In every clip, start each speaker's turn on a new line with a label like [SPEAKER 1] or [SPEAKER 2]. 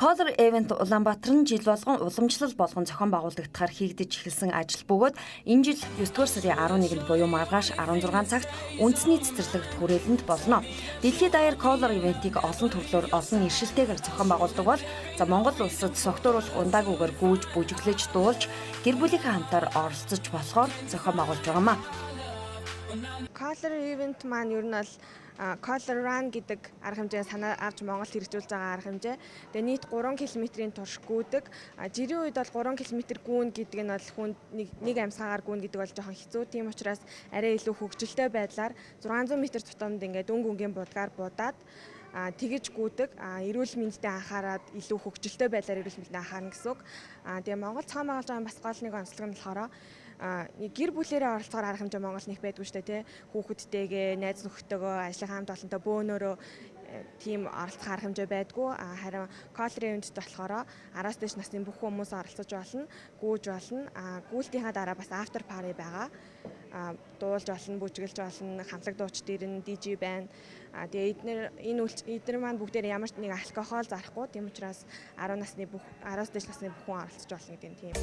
[SPEAKER 1] Color Event Улаанбаатар нь жил болгон уламжлал болгон зохион байгуулагдахаар хийгдэж эхэлсэн ажил бөгөөд энэ жил 9-р сарын 11-нд буюу маргааш 16 цагт үндэсний цэцэрлэгт хүрээлэнд болно. Дэлхийд даяар Color Event-ийг олон төрлөөр олон иршилтэйгээр зохион байгуулдаг бол Монгол улсад согтууруулах ундаагүйгээр гүйж, бүжиглэж, дуулж гэр бүлийнхээ хамтаар оролцож болохоор зохион байгуулж байгаамаа.
[SPEAKER 2] Color Event маань ер нь бол Color Run гэдэг арга хэмжээ санаа авч Монголд хэрэгжүүлж байгаа арга хэмжээ. Тэгээ нийт 3 км-ийн турш гүйдэг. Жирийн үед бол 3 км гүйн гэдэг нь бол хүнд нэг амьсгаагаар гүйн гэдэг бол жоохон хэцүү. Тийм учраас арай илүү хөгжилтэй байдлаар 600 м тутамд ингээд өнгөнгийн будгаар будаад тэгэж гүйдэг. Эрүүл мэндэд анхаарад илүү хөгжилтэй байдлаар эрүүл мэндэд анхаарна гэсэн үг. Тэгээ Монгол цаан байгуулж байгаа бас гол нэг онцлог нь болохоор гэр бүлээрээ оролцохоор арга хэмжээ Монгол нэг байдгүй шүү дээ тий. Хүүхэдтэйгээ, найз нөхдөдтэйгээ, ажлын хамт олонтой бөөнөрөө тийм оролцох арга хэмжээ байдгүй. Харин Color Event-д болохоор 10-аас дээш насны бүх хүмүүс оролцож болно, гүйж болно. Гүйлтийнхаа дараа бас after party байгаа. Дуулж болно, бүжиглж болно, хамтлаг дууч дээр нь DJ байна. Тэгээ эдгээр маань бүгдээр ямар ч нэг алкогол зарахгүй. Тийм учраас 10-аас дээш насны бүх хүн оролцож болно гэдэг нь тийм.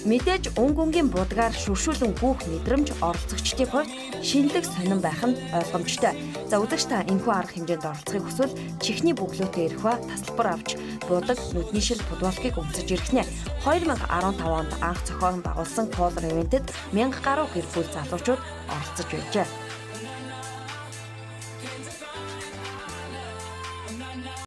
[SPEAKER 2] Мэдээж өнгөнгийн будгаар шүршүүлэн гүйх мэдрэмж оролцогчдын хувьд шинэлэг сонирн байх нь ойлгомжтой. За үзэгч та энэхүү арга хэмжээнд оролцохыг хүсвэл чихний бөглөөтэй ирэх ба тасалбар авч будаг нүдний шил футболкийг өмсөж ирэх нэ. 2015 онд анх зохион байгуулсан Color Event-д 1000 гаруй гэр бүл залуучууд оролцож байжээ.